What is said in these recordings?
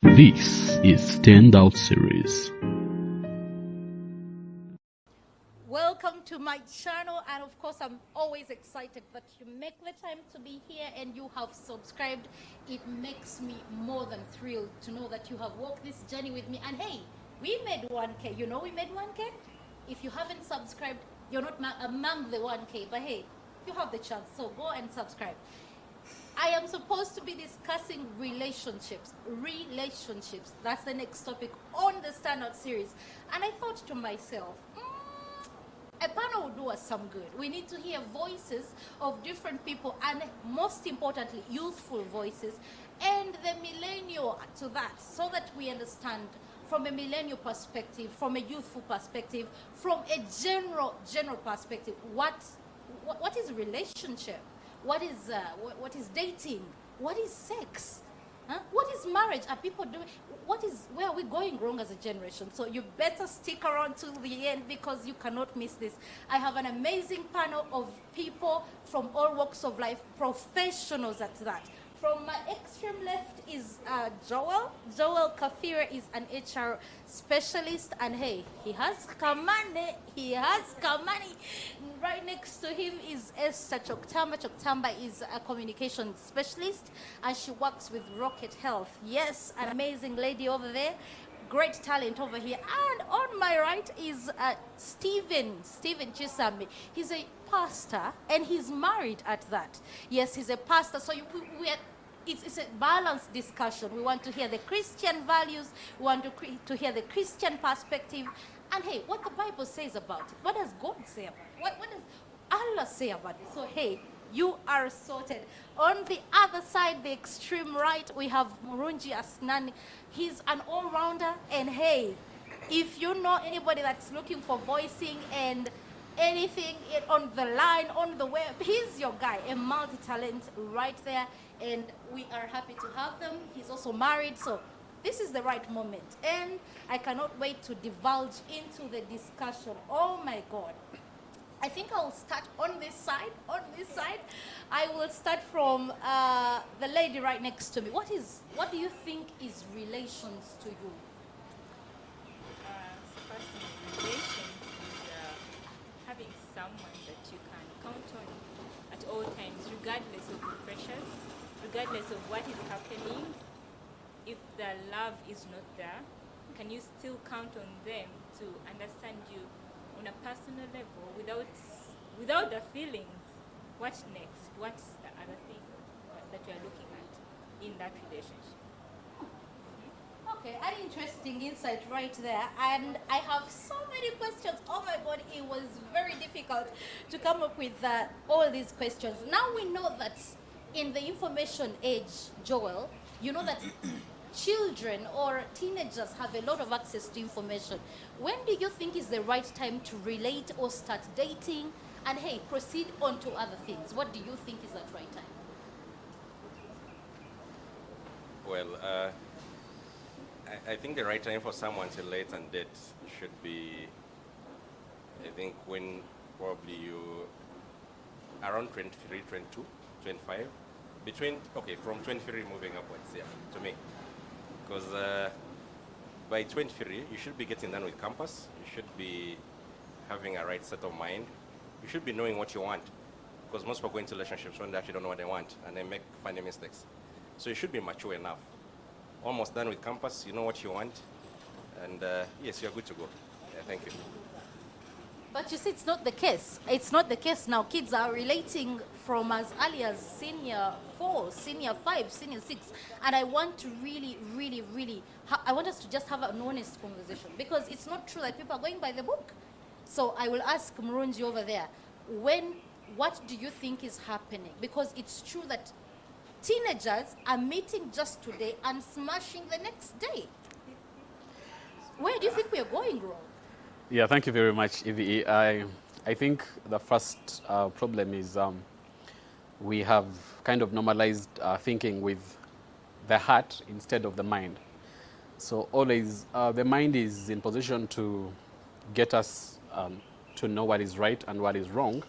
This is Standout Series. Welcome to my channel, and of course I'm always excited that you make the time to be here and you have subscribed. It makes me more than thrilled to know that you have walked this journey with me. And hey, we made 1K. You know we made 1K? If you haven't subscribed, you're not among the 1K, but hey, you have the chance, so go and subscribe. I am supposed to be discussing relationships. That's the next topic on the Standout series. And I thought to myself, a panel would do us some good. We need to hear voices of different people, and most importantly, youthful voices, and the millennial to that, so that we understand from a millennial perspective, from a youthful perspective, from a general perspective, what is relationship? What is dating? What is sex? Huh? What is marriage? Are people doing? Where are we going wrong as a generation? So you better stick around till the end because you cannot miss this. I have an amazing panel of people from all walks of life, professionals at that. From my extreme left is Joel. Joel Kafira is an HR specialist, and hey, he has Kamane. Right next to him is Esther Choktamba. Choktamba is a communication specialist, and she works with Rocket Health. Yes, an amazing lady over there. Great talent over here. And on my right is Stephen Chisami. He's a pastor and he's married at that. Yes, he's a pastor. So it's a balanced discussion. We want to hear the Christian values. We want to hear the Christian perspective. And hey, what the Bible says about it. What does God say about it? What does Allah say about it? So hey, you are sorted. On the other side, the extreme right, we have Murungi Asnani. He's an all-rounder, and hey, if you know anybody that's looking for voicing and anything on the line, on the web, he's your guy, a multi-talent right there, and we are happy to have them. He's also married, so this is the right moment, and I cannot wait to divulge into the discussion. Oh my God. I think I'll start on this side. I will start from the lady right next to me. What do you think is relations to you? Personal relations is having someone that you can count on at all times, regardless of the pressures, regardless of what is happening. If the love is not there, can you still count on them to understand you on a personal level without the feelings? What next? What's the other thing that you are looking at in that relationship? Okay, an interesting insight right there. And I have so many questions. Oh my God, it was very difficult to come up with all these questions. Now we know that in the information age, Joel, you know that children or teenagers have a lot of access to information. When do you think is the right time to relate or start dating? And hey, proceed on to other things. What do you think is that right time? Well, I think the right time for someone to relate and date should be, I think, when probably you around 23, 22, 25, from 23 moving upwards, yeah, to me. Because by 23, you should be getting done with campus. You should be having a right set of mind. You should be knowing what you want. Because most people go into relationships when they actually don't know what they want, and they make funny mistakes. So you should be mature enough. Almost done with campus, you know what you want, and yes, you're good to go. Yeah, thank you. But you see, it's not the case. It's not the case now. Kids are relating from as early as senior 4, senior 5, senior 6. And I want to really, I want us to just have an honest conversation, because it's not true that people are going by the book. So I will ask Murunji over there, what do you think is happening? Because it's true that teenagers are meeting just today and smashing the next day. Where do you think we are going wrong? Yeah, thank you very much, Evie. I think the first problem is we have kind of normalized thinking with the heart instead of the mind. So always the mind is in position to get us to know what is right and what is wrong,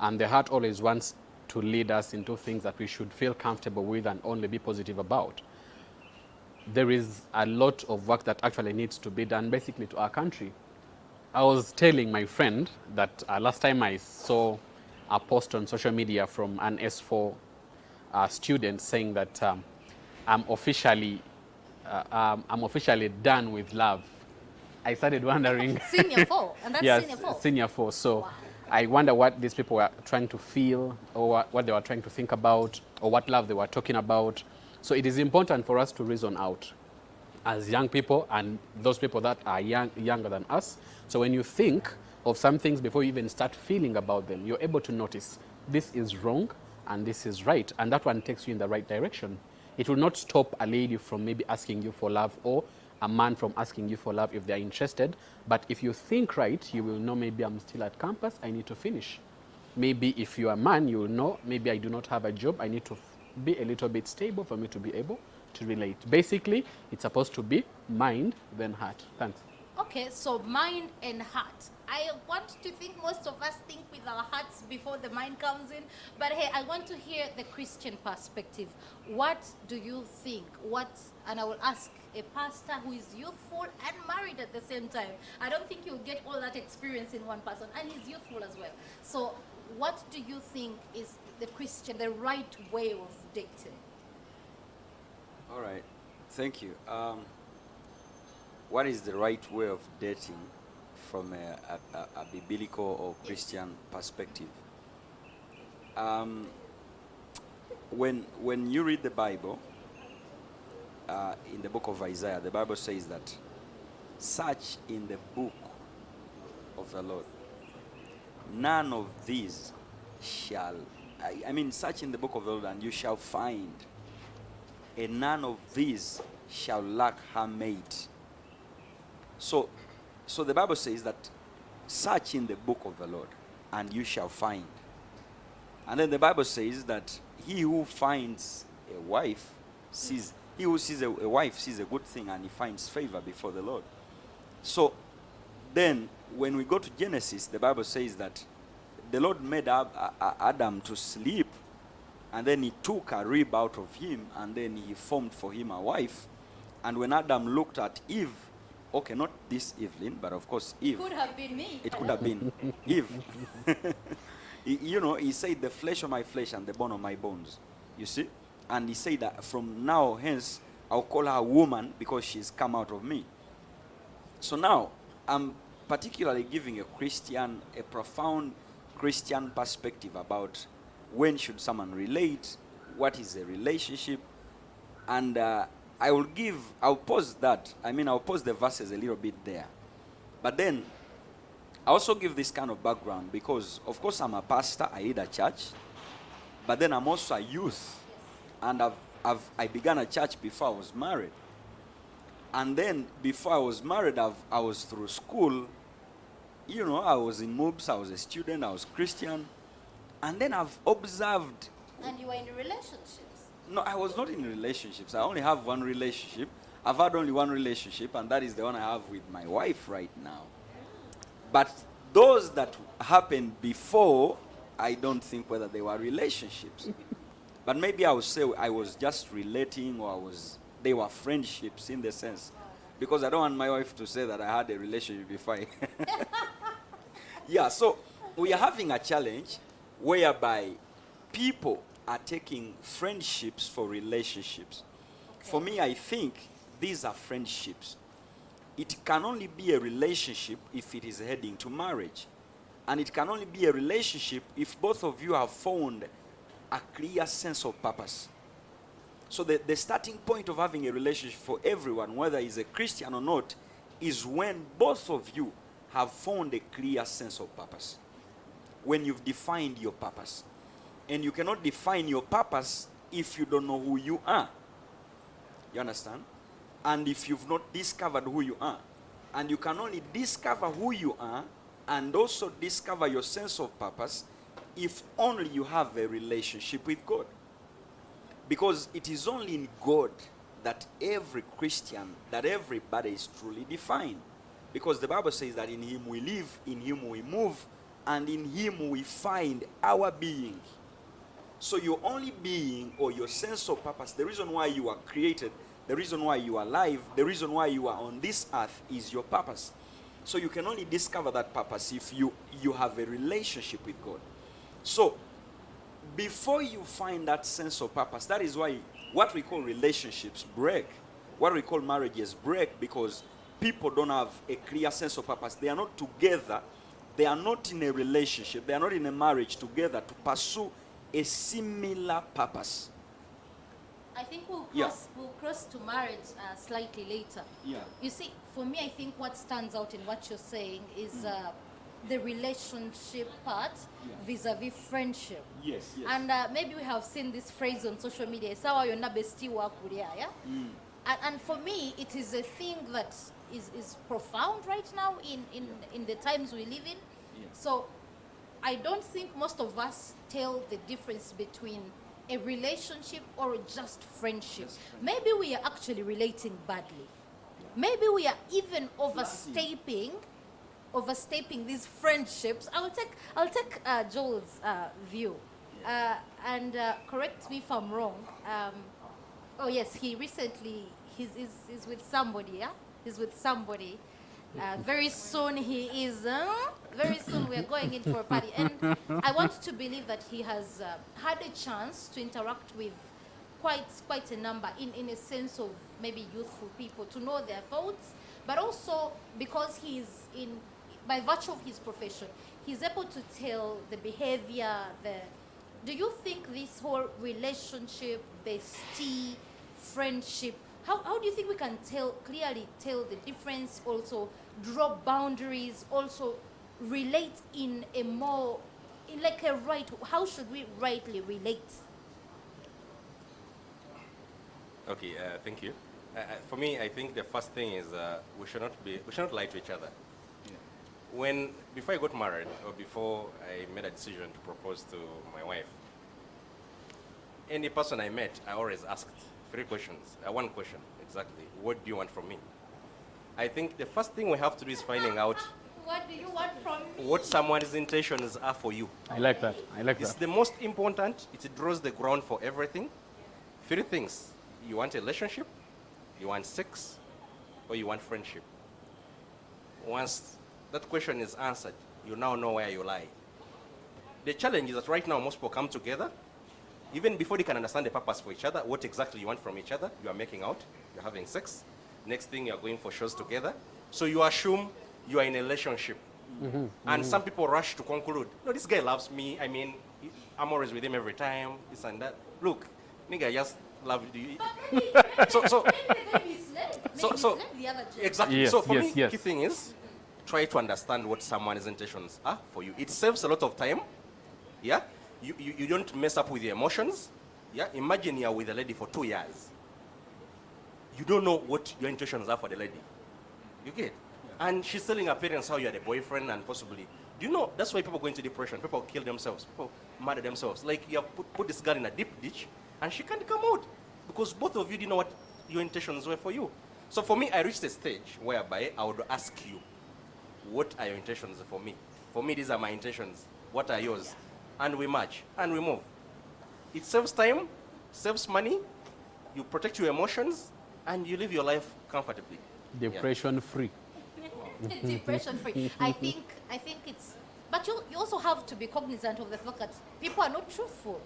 and the heart always wants to lead us into things that we should feel comfortable with and only be positive about. there is a lot of work that actually needs to be done basically to our country. I was telling my friend that last time I saw a post on social media from an S4 student saying that I'm officially done with love. I started wondering. Senior 4, and that's Yes, senior 4. senior 4. So Wow. I wonder what these people were trying to feel, or what they were trying to think about, or what love they were talking about. So it is important for us to reason out as young people and those people that are younger than us. So when you think of some things before you even start feeling about them, you're able to notice this is wrong and this is right, and that one takes you in the right direction. It will not stop a lady from maybe asking you for love, or a man from asking you for love if they're interested. But if you think right, you will know, maybe I'm still at campus, I need to finish. Maybe if you're a man, you will know, maybe I do not have a job, I need to be a little bit stable for me to be able to relate. Basically, it's supposed to be mind, then heart. Thanks. Okay, so mind and heart. I want to think most of us think with our hearts before the mind comes in. But hey, I want to hear the Christian perspective. What do you think? And I will ask a pastor who is youthful and married at the same time. I don't think you'll get all that experience in one person, and he's youthful as well. So what do you think is the right way of dating? All right, thank you. What is the right way of dating from a biblical or Christian perspective? When you read the Bible, in the book of Isaiah, the Bible says that, search in the book of the Lord. None of these shall, search in the book of the Lord and you shall find, and none of these shall lack her mate. So the Bible says that, search in the book of the Lord and you shall find. And then the Bible says that he who finds a wife he who sees a wife sees a good thing, and he finds favor before the Lord. So then when we go to Genesis, the Bible says that the Lord made Adam to sleep, and then he took a rib out of him, and then he formed for him a wife. And when Adam looked at Eve, okay, not this Evelyn, but of course Eve. Could have been me. It could have been Eve. He said, the flesh of my flesh and the bone of my bones. You see? And he said that from now hence, I'll call her woman because she's come out of me. So now, I'm particularly giving a profound Christian perspective about when should someone relate, what is a relationship, and I'll pause that. I'll pause the verses a little bit there. But then, I also give this kind of background because, of course, I'm a pastor, I lead a church, but then I'm also a youth, and I began a church before I was married. And then, before I was married, I was through school. I was in MOOBS, I was a student, I was Christian. And then I've observed... And you were in relationships? No, I was not in relationships. I only have one relationship. I've had only one relationship, and that is the one I have with my wife right now. But those that happened before, I don't think whether they were relationships. But maybe I would say I was just relating, or they were friendships in the sense. Because I don't want my wife to say that I had a relationship before. Yeah, so we are having a challenge whereby people are taking friendships for relationships. Okay. For me, I think these are friendships. It can only be a relationship if it is heading to marriage. And it can only be a relationship if both of you have found a clear sense of purpose. So the starting point of having a relationship for everyone, whether he's a Christian or not, is when both of you have found a clear sense of purpose. When you've defined your purpose. And you cannot define your purpose if you don't know who you are. You understand? And if you've not discovered who you are. And you can only discover who you are and also discover your sense of purpose if only you have a relationship with God. Because it is only in God that every Christian, that everybody is truly defined. Because the Bible says that in him we live, in him we move, and in him we find our being. So your only being or your sense of purpose, the reason why you are created, the reason why you are alive, the reason why you are on this earth is your purpose. So you can only discover that purpose if you have a relationship with God. So before you find that sense of purpose, that is why what we call relationships break. What we call marriages break, because people don't have a clear sense of purpose. They are not together. They are not in a relationship. They are not in a marriage together to pursue a similar purpose. I think Yeah. we'll cross to marriage slightly later. Yeah. You see, for me, I think what stands out in what you're saying is the relationship part vis-a-vis friendship. Yes, yes. And maybe we have seen this phrase on social media, sawa yonna bestie wa kulia, yeah? And for me, it is a thing that is profound right now in the times we live in. Yeah. So I don't think most of us tell the difference between a relationship or just friendship. Maybe we are actually relating badly. Maybe we are even overstepping these friendships. I'll take Joel's view, and correct me if I'm wrong. Oh yes, he recently he's with somebody. Yeah, he's with somebody. Very soon he is. Very soon we are going in for a party, and I want to believe that he has had a chance to interact with quite a number in a sense of maybe youthful people, to know their thoughts, but also because he's by virtue of his profession, he's able to tell the behavior. Do you think this whole relationship, bestie, friendship, how do you think we can clearly tell the difference, also draw boundaries, also relate in a more, in like a right, how should we rightly relate? Okay, thank you. For me, I think the first thing is we should not lie to each other. Before I got married, or before I made a decision to propose to my wife, any person I met, I always asked 3 questions. One question, exactly. What do you want from me? I think the first thing we have to do is finding out What do you want from me? what someone's intentions are for you. I like that. I like It's that. the most important. It draws the ground for everything. 3 things. You want a relationship, you want sex, or you want friendship. Once that question is answered, you now know where you lie. The challenge is that right now most people come together, even before they can understand the purpose for each other, what exactly you want from each other. You are making out, you're having sex. Next thing, you're going for shows together. So you assume you are in a relationship. And some people rush to conclude, no, this guy loves me. I mean, I'm always with him every time, this and that. Look, nigga, I just love you. So, Maybe the other gender. exactly. Yes, So for yes, me, yes. key thing is try to understand what someone's intentions are for you. It saves a lot of time. Yeah, you don't mess up with your emotions. Yeah, imagine you're with a lady for 2 years. You don't know what your intentions are for the lady. You get? And she's telling her parents how you're the boyfriend and possibly. Do you know that's why people go into depression? People kill themselves. People murder themselves. Like you have put this girl in a deep ditch and she can't come out because both of you didn't know what your intentions were for you. So for me, I reached a stage whereby I would ask you, what are your intentions for me? For me, these are my intentions. What are yours? And we match and we move. It saves time, saves money, you protect your emotions, and you live your life comfortably. Depression free. Depression free. I think it's, but you also have to be cognizant of the fact that people are not truthful.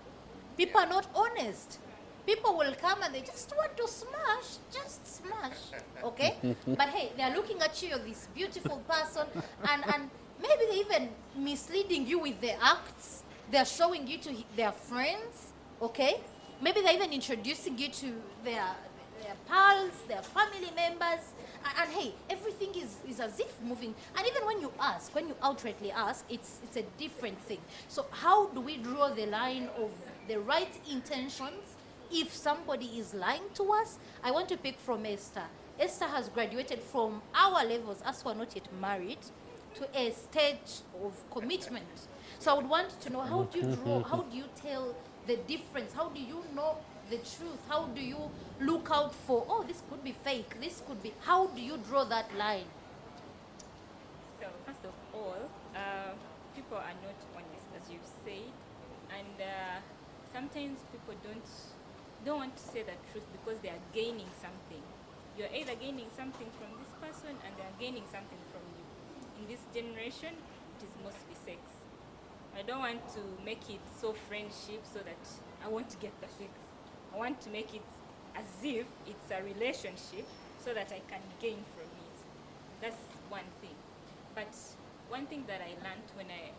People are not honest. People will come and they just want to just smash, okay? But hey, they are looking at you, you're this beautiful person, and maybe they're even misleading you with their acts. They're showing you to their friends, okay? Maybe they're even introducing you to their pals, their family members, and hey, everything is as if moving. And even when you outrightly ask, it's a different thing. So how do we draw the line of the right intentions if somebody is lying to us? I want to pick from Esther. Esther has graduated from our levels, as we're not yet married, to a stage of commitment. So I would want to know, how do you tell the difference? How do you know the truth? How do you look out for, oh, this could be fake, this could be, how do you draw that line? So first of all, people are not honest, as you've said, and sometimes people don't don't want to say the truth because they are gaining something. You're either gaining something from this person and they are gaining something from you. In this generation, it is mostly sex. I don't want to make it so friendship so that I want to get the sex. I want to make it as if it's a relationship so that I can gain from it. That's one thing. But one thing that I learned when I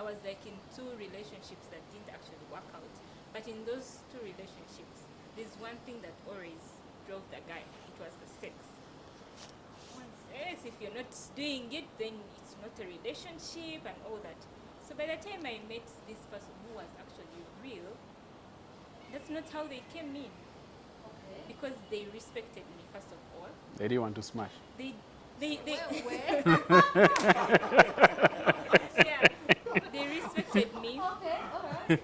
was like in 2 relationships that didn't actually work out. But in those 2 relationships, there's one thing that always drove the guy. It was the sex. Once, yes, if you're not doing it, then it's not a relationship and all that. So by the time I met this person who was actually real, that's not how they came in. Okay. Because they respected me, first of all. They didn't want to smash. They Where? yeah, they respected me. Okay, alright.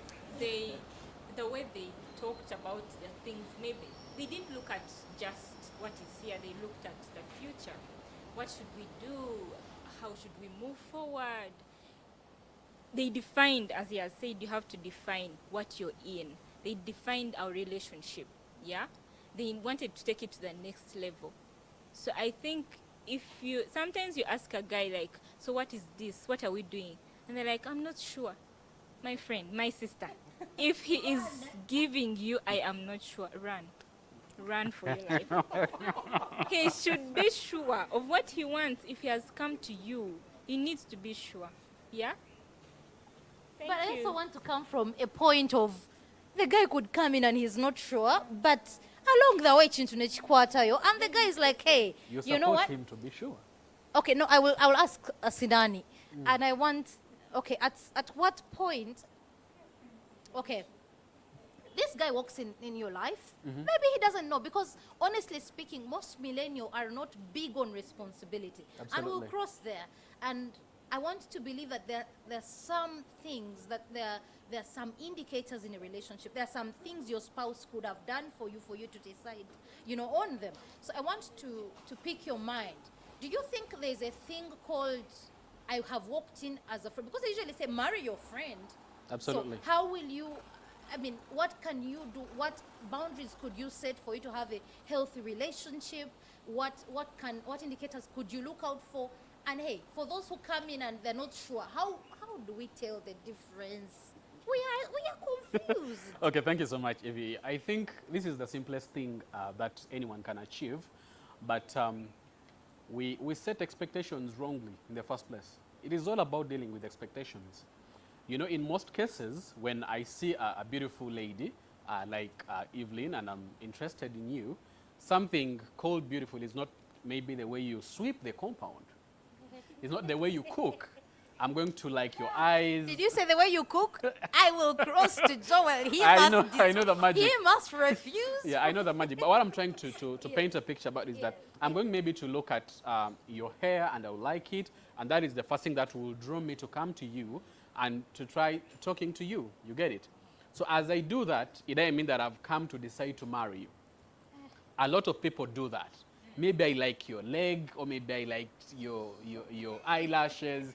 The way they talked about the things, maybe they didn't look at just what is here, they looked at the future. What should we do? How should we move forward? They defined, as he has said, you have to define what you're in. They defined our relationship, yeah? They wanted to take it to the next level. So I think if you, sometimes you ask a guy like, so what is this? What are we doing? And they're like, I'm not sure. My friend, my sister, if he is giving you, I am not sure, run. Run for your life. He should be sure of what he wants. If he has come to you, he needs to be sure. Yeah? Thank But I you. also want to come from a point of the guy could come in and he's not sure, but along the way chintunechikwatayo, and the guy is like, hey, You you know what? him to be sure. Okay, no, I will ask Sidani, and I want, okay, at what point, okay, this guy walks in your life, maybe he doesn't know, because honestly speaking, most millennials are not big on responsibility. And Absolutely. we'll cross there. And I want to believe that there's some things, that there's some indicators in a relationship. There are some things your spouse could have done for you to decide, on them. So I want to pick your mind. Do you think there's a thing called, I have walked in as a friend? Because they usually say, marry your friend. Absolutely. So how will you, what can you do? What boundaries could you set for you to have a healthy relationship? What indicators could you look out for? And hey, for those who come in and they're not sure, how do we tell the difference? We are confused. Okay, thank you so much, Evie. I think this is the simplest thing that anyone can achieve, but we set expectations wrongly in the first place. It is all about dealing with expectations. In most cases, when I see a beautiful lady like Evelyn and I'm interested in you, something called beautiful is not maybe the way you sweep the compound. It's not the way you cook. I'm going to like your eyes. Did you say the way you cook? I will cross to Joel. I know the magic. He must refuse. Yeah, I know the magic. But what I'm trying to paint a picture about is that I'm going maybe to look at your hair and I'll like it. And that is the first thing that will draw me to come to you and to try talking to you. You get it? So as I do that, it doesn't mean that I've come to decide to marry you. A lot of people do that. Maybe I like your leg, or maybe I like your eyelashes,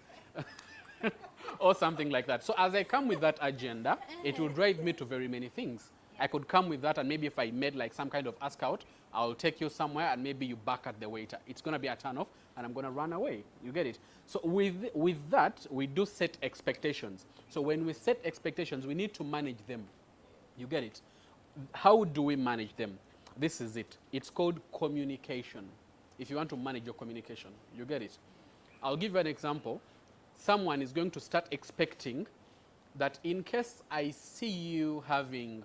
or something like that. So as I come with that agenda, it will drive me to very many things. I could come with that, and maybe if I made like some kind of ask out, I'll take you somewhere, and maybe you back at the waiter. It's going to be a turn off, and I'm going to run away. You get it? So with that, we do set expectations. So when we set expectations, we need to manage them. You get it? How do we manage them? This is it. It's called communication. If you want to manage your communication, you get it? I'll give you an example. Someone is going to start expecting that in case I see you having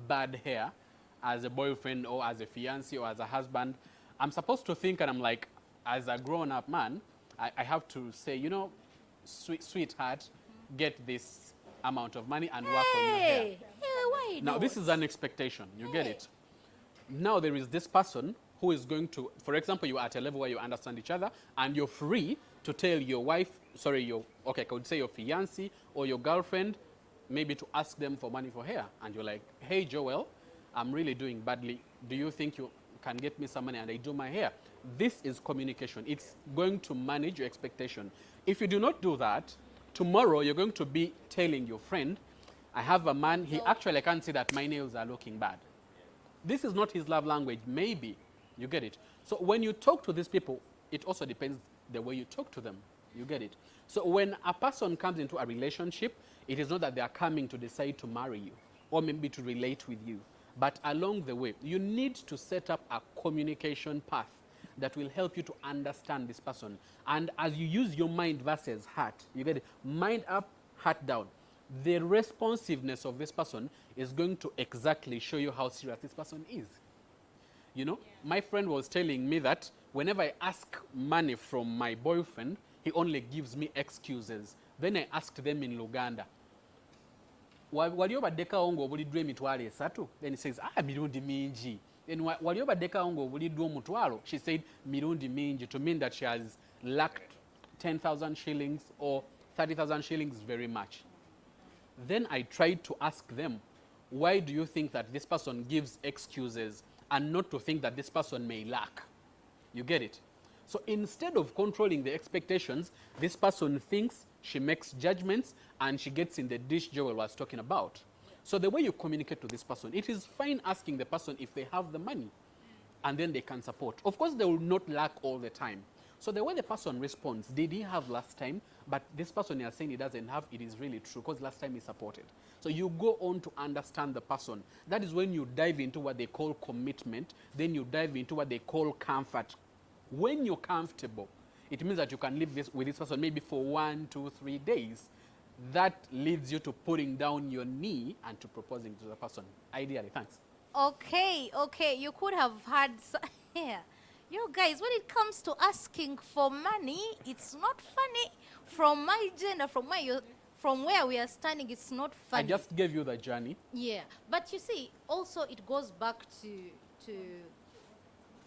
bad hair as a boyfriend or as a fiancé or as a husband, I'm supposed to think, and I'm like, as a grown-up man, I have to say, sweetheart, get this amount of money and work on your hair. Why Now, not? this is an expectation. You get it? Now, there is this person who is going to, for example, you are at a level where you understand each other, and you're free to tell your wife, I could say your fiancé or your girlfriend, maybe to ask them for money for hair. And you're like, hey, Joel, I'm really doing badly. Do you think you can get me some money and I do my hair? This is communication. It's going to manage your expectation. If you do not do that, tomorrow you're going to be telling your friend, I have a man, he actually can't see that my nails are looking bad. this is not his love language. Maybe. You get it? So when you talk to these people, it also depends the way you talk to them. You get it? So when a person comes into a relationship, it is not that they are coming to decide to marry you or maybe to relate with you. But along the way, you need to set up a communication path that will help you to understand this person. And as you use your mind versus heart, you get it? Mind up, heart down. The responsiveness of this person is going to exactly show you how serious this person is. You know, my friend was telling me that whenever I ask money from my boyfriend, he only gives me excuses. Then I asked them in Luganda, wali obadeka ongo obuliddwa emitwalo esatu? Then he says, mirundi mingi. Then wali obadeka ongo obuliddwa omutwalo? She said, mirundi mingi, to mean that she has lacked 10,000 shillings or 30,000 shillings very much. Then I tried to ask them, why do you think that this person gives excuses and not to think that this person may lack? You get it? So instead of controlling the expectations, this person thinks, she makes judgments, and she gets in the dish Joel was talking about. So the way you communicate to this person, it is fine asking the person if they have the money, and then they can support. Of course, they will not lack all the time. So the way the person responds, did he have last time? But this person you are saying he doesn't have, it is really true, because last time he supported. So you go on to understand the person. That is when you dive into what they call commitment, then you dive into what they call comfort. When you're comfortable, it means that you can live with this person maybe for 1, 2, 3 days. That leads you to putting down your knee and to proposing to the person. Ideally, thanks. Okay, you could have had... Yeah. You guys, when it comes to asking for money, it's not funny. From my gender, from where we are standing, it's not funny. I just gave you the journey. Yeah, but you see, also it goes back to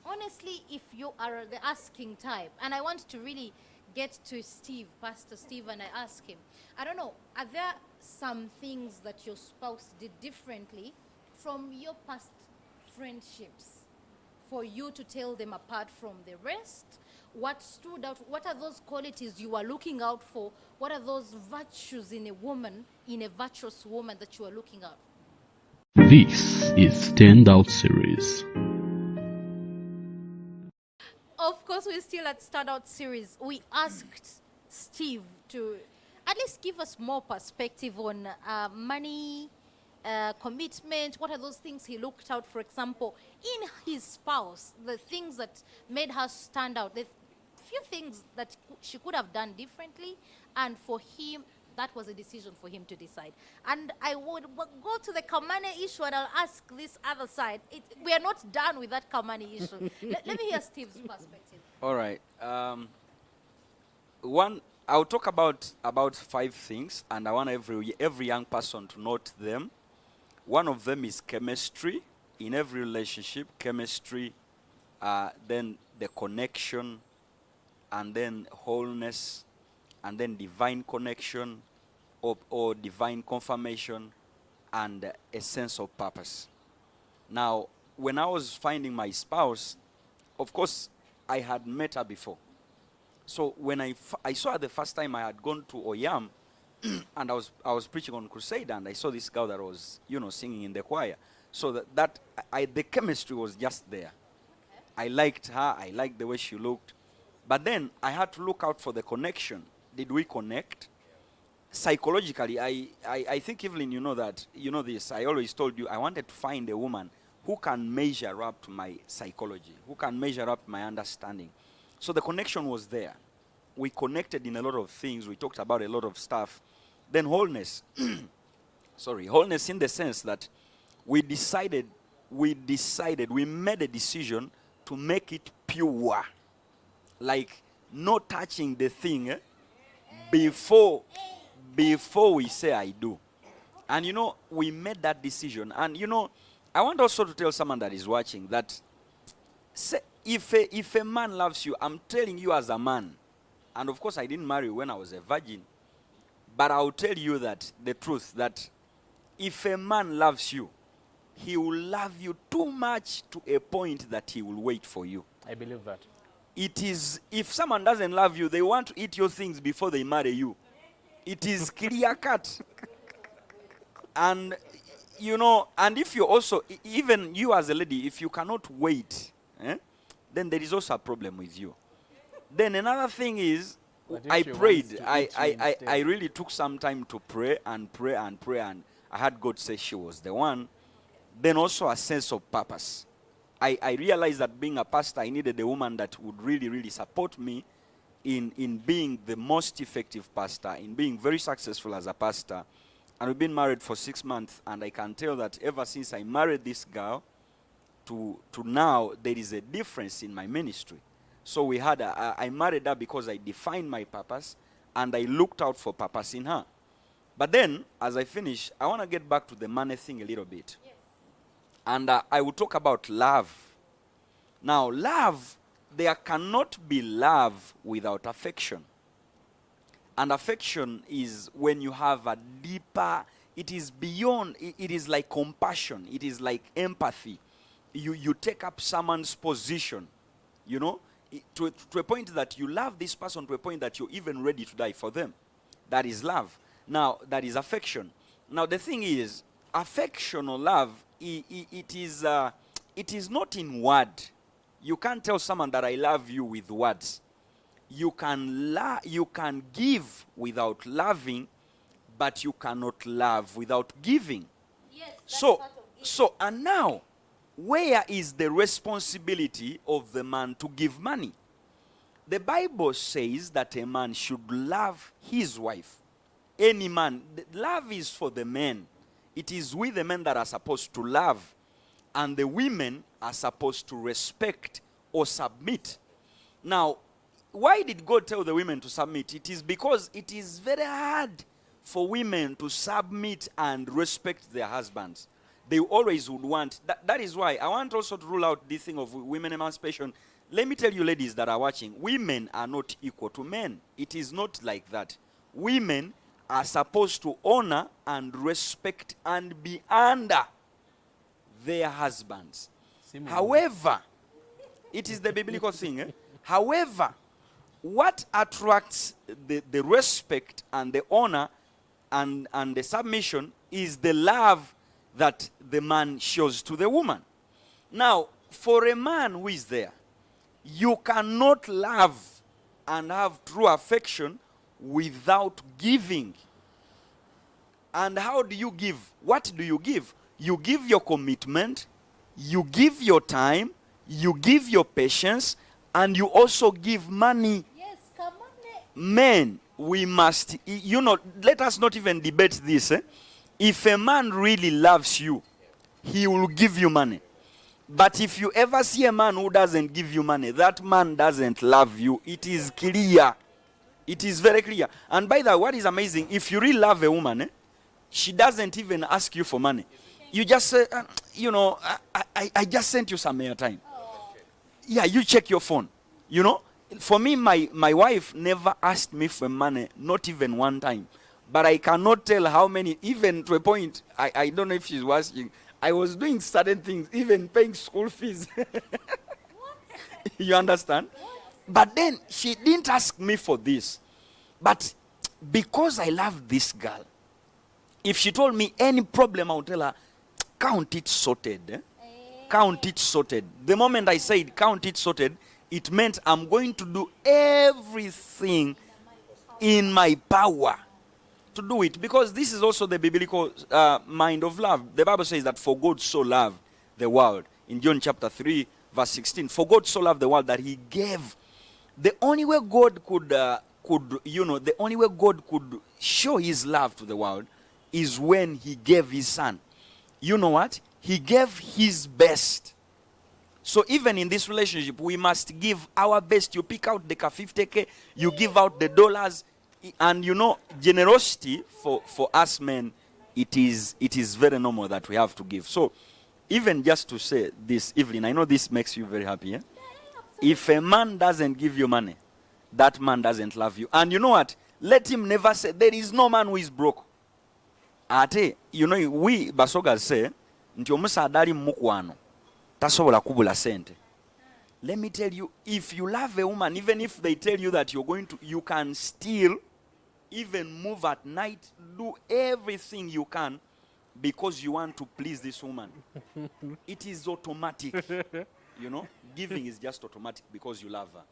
honestly, if you are the asking type, and I want to really get to Steve, Pastor Steve, and I ask him, I don't know, are there some things that your spouse did differently from your past friendships for you to tell them apart from the rest? What stood out? What are those qualities you are looking out for? What are those virtues in a woman, in a virtuous woman, that you are looking out for? This is Standout Series. Of course, we're still at Standout Series. We asked Steve to at least give us more perspective on money, commitment. What are those things he looked out, for example, in his spouse, the things that made her stand out, the few things that she could have done differently, and for him, that was a decision for him to decide. And I would go to the Kamane issue, and I'll ask this other side. We are not done with that Kamane issue. Let me hear Steve's perspective. All right. I'll talk about 5 things, and I want every young person to note them. One of them is chemistry. In every relationship, chemistry, then the connection, and then wholeness, and then divine connection, or divine confirmation, and a sense of purpose. Now, when I was finding my spouse, of course, I had met her before. So when I saw her the first time, I had gone to Oyam, and I was preaching on crusade, and I saw this girl that was, singing in the choir. So the chemistry was just there. Okay. I liked her. I liked the way she looked. But then I had to look out for the connection. Did we connect? Psychologically, I think, Evelyn, you know this. I always told you I wanted to find a woman who can measure up to my psychology, who can measure up to my understanding. So the connection was there. We connected in a lot of things. We talked about a lot of stuff. Then wholeness. Wholeness in the sense that we made a decision to make it pure. Like, no touching the thing before we say I do. And we made that decision. And I want also to tell someone that is watching that if a man loves you, I'm telling you as a man, and of course I didn't marry when I was a virgin, but I'll tell you that the truth, that if a man loves you, he will love you too much to a point that he will wait for you. I believe that. It is, if someone doesn't love you, they want to eat your things before they marry you. It is clear cut. And you know, and if you also, even you as a lady, if you cannot wait, then there is also a problem with you. Then another thing is, But if I she prayed. wants to I, eat you I, I, instead. I really took some time to pray and pray and pray, and I had God say she was the one. Then also a sense of purpose. I realized that being a pastor, I needed a woman that would really, really support me in being the most effective pastor, in being very successful as a pastor. And we've been married for 6 months, and I can tell that ever since I married this girl to now, there is a difference in my ministry. So we had I married her because I defined my purpose, and I looked out for purpose in her. But then, as I finish, I want to get back to the money thing a little bit. Yes. And I will talk about love. Now, love, there cannot be love without affection. And affection is when you have a deeper, it is beyond, it is like compassion, it is like empathy. You take up someone's position, you know, to a point that you love this person, to a point that you're even ready to die for them. That is love. Now, that is affection. Now, the thing is, affection or love, it is not in word. You can't tell someone that I love you with words. You can give without loving, but you cannot love without giving. Yes, that's So, part of it. so and now, where is the responsibility of the man to give money? The Bible says that a man should love his wife. Any man. Love is for the men. It is we the men that are supposed to love, and the women are supposed to respect or submit. Now, why did God tell the women to submit? It is because it is very hard for women to submit and respect their husbands. They always would want. That is why I want also to rule out this thing of women emancipation. Let me tell you, ladies that are watching, women are not equal to men. It is not like that. Women are supposed to honor and respect and be under their husbands. However, it is the biblical thing. However, what attracts the respect and the honor and the submission is the love that the man shows to the woman. Now, for a man who is there, you cannot love and have true affection without giving. And how do you give? What do you give? You give your commitment, you give your time, you give your patience, and you also give money. Yes, come on. Men, we must, let us not even debate this. If a man really loves you, he will give you money. But if you ever see a man who doesn't give you money, that man doesn't love you. It is clear. It is very clear. And by the way, what is amazing, if you really love a woman, she doesn't even ask you for money. You just say, I just sent you some airtime. Yeah, you check your phone. You know, for me, my wife never asked me for money, not even one time. But I cannot tell how many, even to a point, I don't know if she's watching. I was doing certain things, even paying school fees. You understand? But then she didn't ask me for this. But because I love this girl, if she told me any problem, I would tell her, count it sorted. Count it sorted. The moment I said count it sorted, it meant I'm going to do everything in my power to do it. Because this is also the biblical mind of love. The Bible says that for God so loved the world. In John chapter 3, verse 16. For God so loved the world that he gave. The only way God the only way God could show his love to the world is when he gave his son. You know what? He gave his best. So even in this relationship, we must give our best. You pick out the 50K, you give out the dollars. And generosity for us men, it is very normal that we have to give. So even just to say this, Evelyn, I know this makes you very happy. If a man doesn't give you money, that man doesn't love you. And you know what? Let him never say, there is no man who is broke. Ate, we Basogas say, nti omusaadde ali mukwano tasobola kubula sente. Let me tell you, if you love a woman, even if they tell you that you can still even move at night, do everything you can, because you want to please this woman. It is automatic. You know, giving is just automatic because you love her.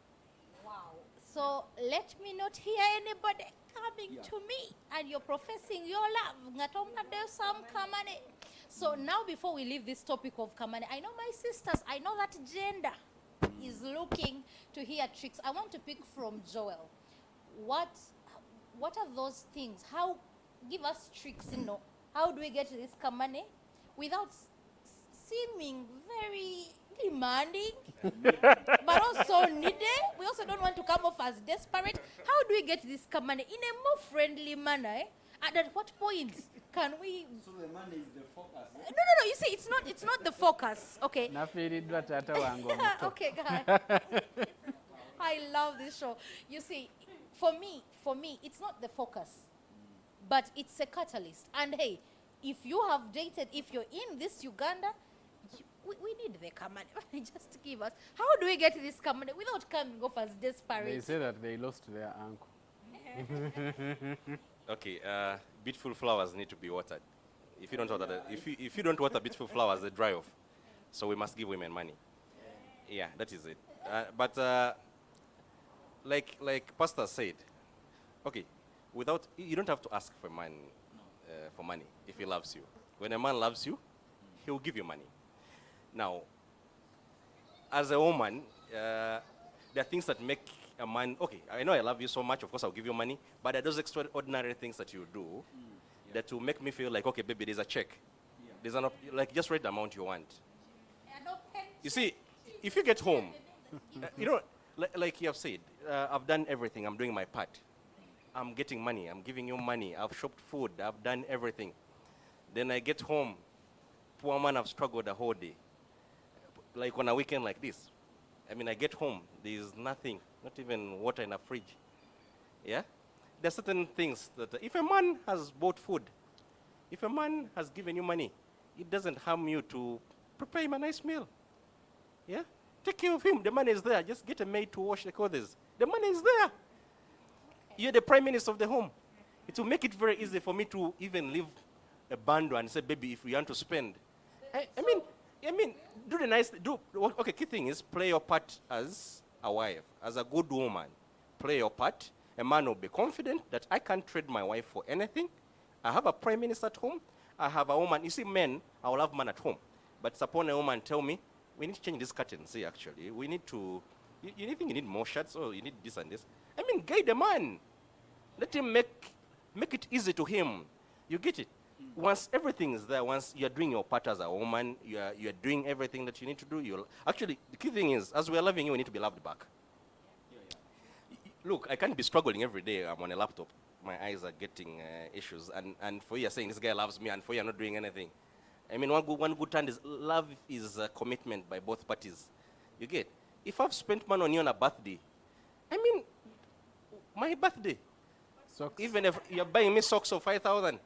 Wow. So let me not hear anybody coming Yeah. to me and you're professing your love. Ngatomba there's some kamane. So now before we leave this topic of kamane, I know my sisters, I know that gender is looking to hear tricks. I want to pick from Joel. What are those things? How give us tricks, you know? How do we get this kamane without seeming very demanding, but also needy? We also don't want to come off as desperate. How do we get this money in a more friendly manner? And at what point can we? So the money is the focus. No. You see, it's not the focus. Okay. Nafiiriddwa taata wange omuto. Okay, guys. I love this show. You see, for me, it's not the focus, but it's a catalyst. And hey, if you have dated, if you're in this Uganda, we need the kamane. Just give us. How do we get this kamane without coming off as desperate? They say that they lost their uncle. Okay, beautiful flowers need to be watered. If you don't water, if you don't water beautiful flowers, they dry off. So we must give women money. Yeah, that is it. But like Pastor said, okay, without you don't have to ask for money if he loves you. When a man loves you, he will give you money. Now, as a woman, there are things that make a man, okay, I know I love you so much, of course I'll give you money, but there are those extraordinary things that you do that will make me feel like, okay, baby, there's a check. There's an, like, just write the amount you want. You see, if you get home, you know, like you have said, I've done everything, I'm doing my part. I'm getting money, I'm giving you money, I've shopped food, I've done everything. Then I get home, poor man, I've struggled the whole day. Like on a weekend like this. I mean, I get home, there's nothing, not even water in a fridge. Yeah? There are certain things that if a man has bought food, if a man has given you money, it doesn't harm you to prepare him a nice meal. Yeah? Take care of him, the money is there. Just get a maid to wash the clothes. The money is there. You're the prime minister of the home. It will make it very easy for me to even leave a bundle and say, baby, if we want to spend. I mean, do the nice, okay, key thing is play your part as a wife, as a good woman. Play your part. A man will be confident that I can't trade my wife for anything. I have a prime minister at home. I have a woman. You see, men, I will have man at home. But suppose a woman tell me, we need to change this curtain. See, actually, we need to, you think you need more shirts or you need this and this? I mean, guide the man. Let him make it easy to him. You get it? Once everything is there, once you're doing your part as a woman, you're doing everything that you need to do. Actually, the key thing is, as we're loving you, we need to be loved back. Look, I can't be struggling every day. I'm on a laptop. My eyes are getting issues. And for you, you're saying this guy loves me, and for you, you're not doing anything. I mean, one good turn is love is a commitment by both parties. You get? If I've spent money on you on a birthday, I mean, my birthday. Socks. Even if you're buying me socks of 5,000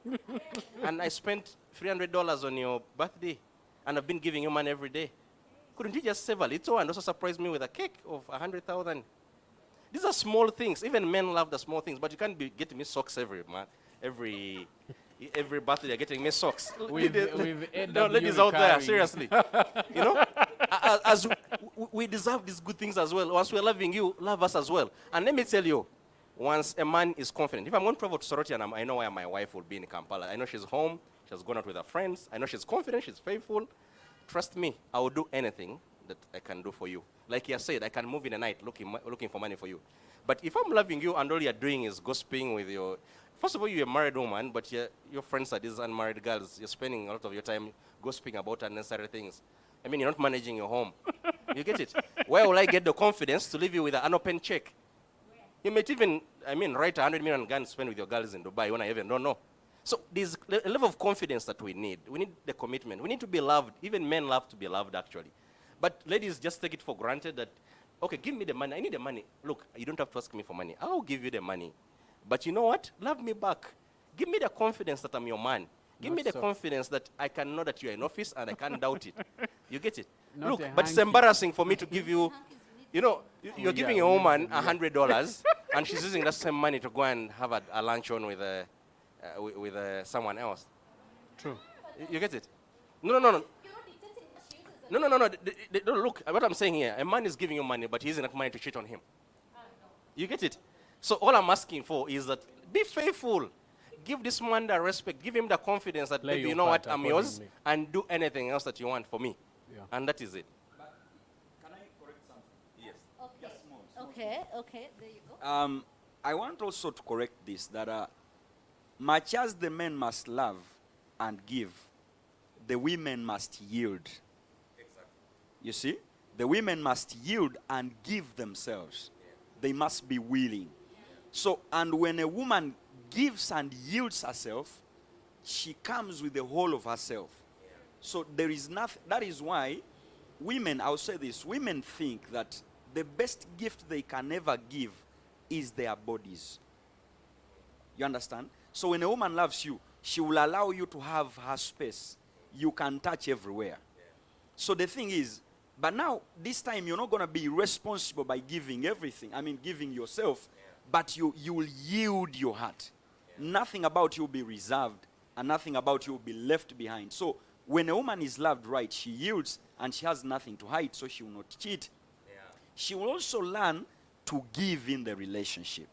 and I spent $300 on your birthday and I've been giving you money every day, couldn't you just save a little and also surprise me with a cake of 100,000? These are small things. Even men love the small things, but you can't be getting me socks every birthday. You're getting me socks. With no, ladies out there, seriously. You know, as we deserve these good things as well. Once we're loving you, love us as well. And let me tell you, once a man is confident, if I'm going to travel to Soroti and I know where my wife will be in Kampala, I know she's home, she has gone out with her friends, I know she's confident, she's faithful, trust me, I will do anything that I can do for you. Like you said, I can move in the night looking for money for you. But if I'm loving you and all you're doing is gossiping with your, first of all, you're a married woman, but your friends are these unmarried girls, you're spending a lot of your time gossiping about unnecessary things. I mean, you're not managing your home. You get it? Where will I get the confidence to leave you with an unopened check? You might even, write 100 million and spend with your girls in Dubai when I even don't know. So there's a level of confidence that we need. We need the commitment. We need to be loved. Even men love to be loved, actually. But ladies just take it for granted that, okay, give me the money. I need the money. Look, you don't have to ask me for money. I'll give you the money. But you know what? Love me back. Give me the confidence that I'm your man. Give me the confidence that I can know that you're in office and I can't doubt it. You get it? Look, but it's embarrassing for me to give you, you know, you're giving a woman $100 and she's using that same money to go and have a lunch on with someone else. True. You get it? No, no, no, no. You're not dictating what she uses. No, no, no, no. No, look, what I'm saying here, a man is giving you money, but he isn't enough money to cheat on him. You get it? So all I'm asking for is that be faithful. Give this man the respect. Give him the confidence that, Play baby, your you know what, part I'm yours, accordingly. and do anything else that you want for me. Yeah. And that is it. Can I correct something? Yes. Okay, there you go. I want also to correct this, that much as the men must love and give, the women must yield. Exactly. You see? The women must yield and give themselves. They must be willing. So, and when a woman gives and yields herself, she comes with the whole of herself. So there is nothing, that is why women, I'll say this, women think that the best gift they can ever give is their bodies. You understand? So when a woman loves you, she will allow you to have her space. You can touch everywhere. So the thing is, but now, this time, you're not going to be responsible by giving everything. I mean, giving yourself, but you will yield your heart. Nothing about you will be reserved, and nothing about you will be left behind. So when a woman is loved right, she yields, and she has nothing to hide, so she will not cheat. She will also learn to give in the relationship.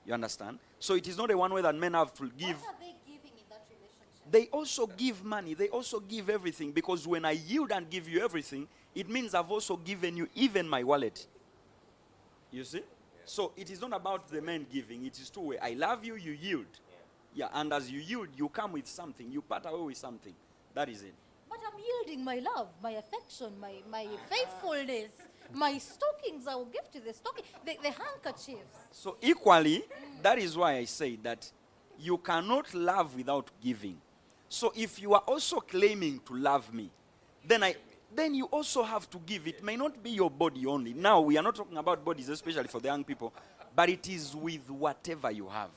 You understand? So it is not a one way that men have to give. What are they giving in that relationship? They also give money. They also give everything. Because when I yield and give you everything, it means I've also given you even my wallet. You see? So it is not about the men giving. It is two-way. I love you, you yield. Yeah, and as you yield, you come with something. You part away with something. That is it. But I'm yielding my love, my affection, my faithfulness, my stockings. I will give to the stocking, the handkerchiefs. So equally, that is why I say that you cannot love without giving. So if you are also claiming to love me, then you also have to give. It may not be your body only. Now, we are not talking about bodies, especially for the young people, but it is with whatever you have.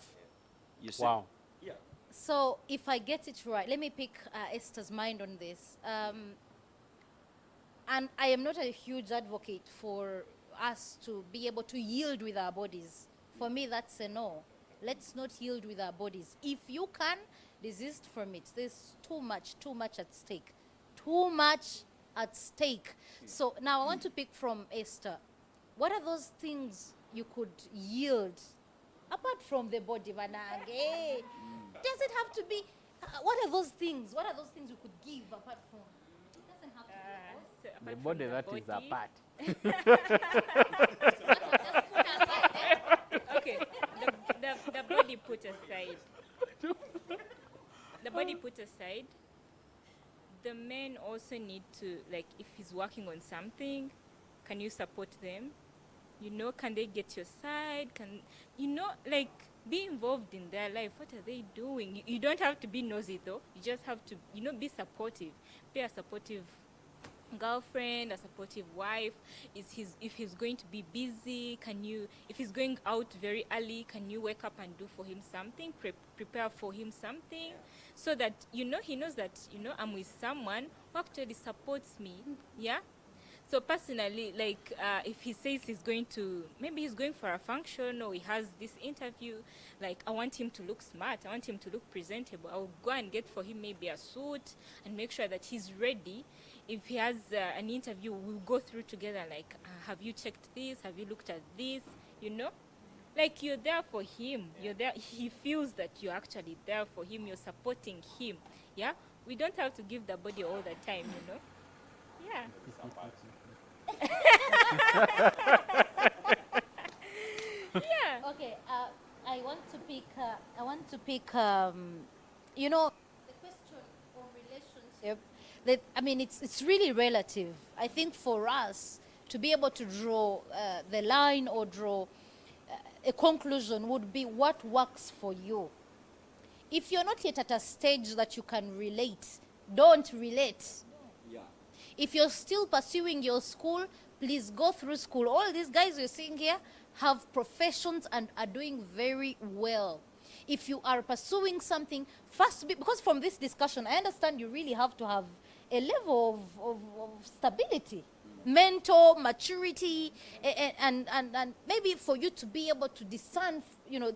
You see? Wow. Yeah. So if I get it right, let me pick Esther's mind on this. And I am not a huge advocate for us to be able to yield with our bodies. For me, that's a no. Let's not yield with our bodies. If you can, desist from it. There's too much at stake. Too much at stake. So now I want to pick from Esther. What are those things you could yield apart from the body, Banang? Does it have to be? What are those things? What are those things you could give apart from? It doesn't have to be. So The apart body from that the is body- apart. Just put aside there. Okay, the body put aside. The body put aside. The men also need to, like, if he's working on something, can you support them? You know, can they get your side? Can, you know, like, be involved in their life. What are they doing? You don't have to be nosy, though. You just have to, you know, be supportive. Be a supportive girlfriend, a supportive wife. If he's going to be busy, if he's going out very early, can you wake up and do for him something, prepare for him something, so that, you know, he knows that, you know, I'm with someone who actually supports me. Yeah. So personally, like, if he says maybe he's going for a function, or he has this interview, like, I want him to look smart, I want him to look presentable, I'll go and get for him maybe a suit and make sure that he's ready. If he has an interview, we'll go through together, like, have you checked this? Have you looked at this? You know? Like, you're there for him. You're there. He feels that you're actually there for him. You're supporting him. Yeah? We don't have to give the body all the time, you know? Yeah. Yeah. Okay, I want to pick, you know, the question of relationship. That, I mean, it's really relative. I think for us to be able to draw the line or draw a conclusion would be what works for you. If you're not yet at a stage that you can relate, don't relate. Yeah. If you're still pursuing your school, please go through school. All these guys you're seeing here have professions and are doing very well. If you are pursuing something, because from this discussion, I understand you really have to have a level of stability, mental maturity, and maybe for you to be able to discern,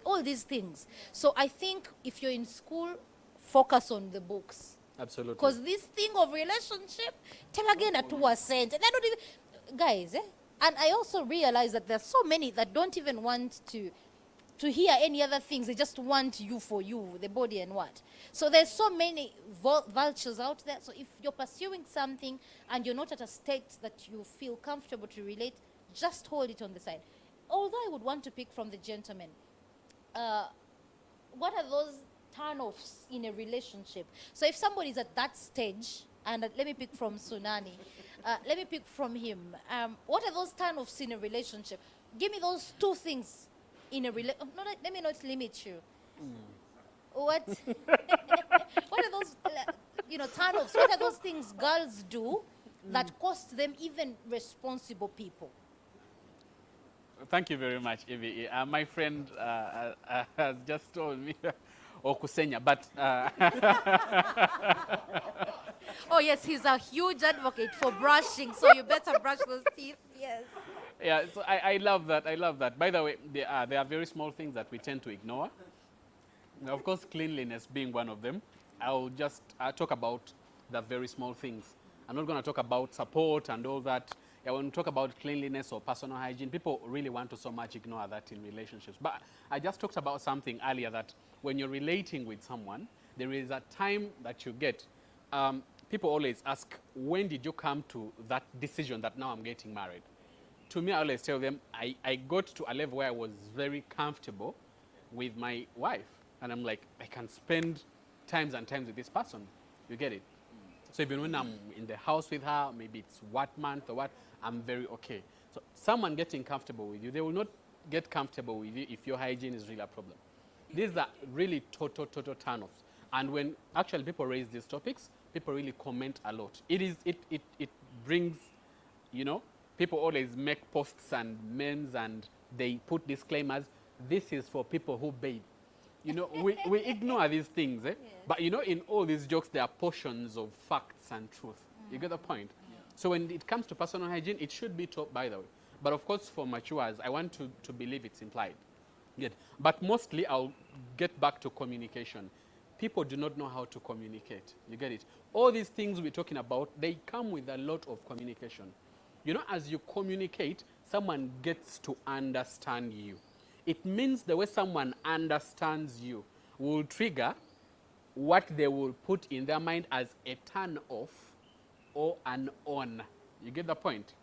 all these things. So I think if you're in school, focus on the books. Absolutely. Because this thing of relationship, tell again at 2%. And I don't even, guys, and I also realize that there's so many that don't even want to hear any other things. They just want you for you, the body and what. So there's so many vultures out there. So if you're pursuing something and you're not at a state that you feel comfortable to relate, just hold it on the side. Although I would want to pick from the gentlemen, what are those turn-offs in a relationship? So if somebody's at that stage, and let me pick from Sunani, let me pick from him. What are those turn-offs in a relationship? Give me those two things in a relationship. No, let me not limit you. What? What are those, turn-offs? What are those things girls do that cost them even responsible people? Thank you very much, Evie. My friend has just told me, Okusenya, but Oh yes, he's a huge advocate for brushing, so you better brush those teeth. Yes. yeah, so I love that. I love that. By the way, there are very small things that we tend to ignore. Now, of course, cleanliness being one of them. I'll just talk about the very small things. I'm not going to talk about support and all that. Yeah, when we talk about cleanliness or personal hygiene, people really want to so much ignore that in relationships. But I just talked about something earlier that when you're relating with someone, there is a time that you get. People always ask, when did you come to that decision that now I'm getting married? To me, I always tell them, I got to a level where I was very comfortable with my wife. And I'm like, I can spend times and times with this person. You get it? So even when I'm in the house with her, maybe it's what month or what, I'm very okay. So someone getting comfortable with you, they will not get comfortable with you if your hygiene is really a problem. These are really total turn-offs. And when actually people raise these topics, people really comment a lot. It brings, people always make posts and memes and they put disclaimers. This is for people who bathe. We ignore these things, eh? Yes. But in all these jokes, there are portions of facts and truth. You get the point? So when it comes to personal hygiene, it should be taught, by the way. But of course, for matures, I want to believe it's implied. Good. But mostly, I'll get back to communication. People do not know how to communicate. You get it? All these things we're talking about, they come with a lot of communication. As you communicate, someone gets to understand you. It means the way someone understands you will trigger what they will put in their mind as a turn off or an on. You get the point?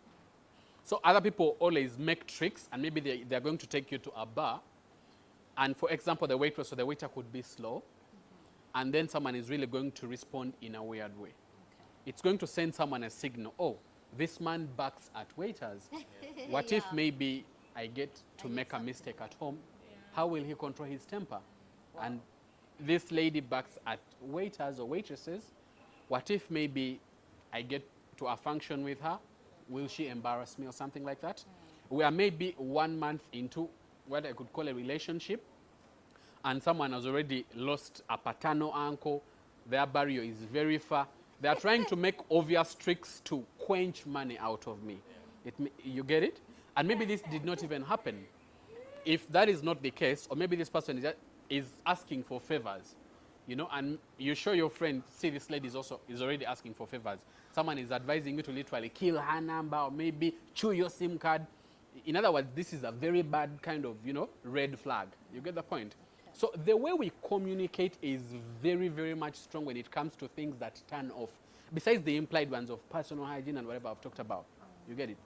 So other people always make tricks, and maybe they're going to take you to a bar. And for example, the waitress or the waiter could be slow. And then someone is really going to respond in a weird way. Okay. It's going to send someone a signal, oh, this man barks at waiters. What if maybe I get to make a mistake at home? Yeah. How will he control his temper? Wow. And this lady barks at waiters or waitresses. What if maybe I get to a function with her? Will she embarrass me or something like that? We are maybe 1 month into what I could call a relationship, and someone has already lost a paternal uncle. Their barrier is very far. They are trying to make obvious tricks to quench money out of me. You get it? And maybe this did not even happen. If that is not the case, or maybe this person is asking for favors, and you show your friend, see this lady is already asking for favors. Someone is advising you to literally kill her number or maybe chew your SIM card. In other words, this is a very bad kind of, red flag. You get the point? Okay. So the way we communicate is very, very much strong when it comes to things that turn off. Besides the implied ones of personal hygiene and whatever I've talked about. You get it?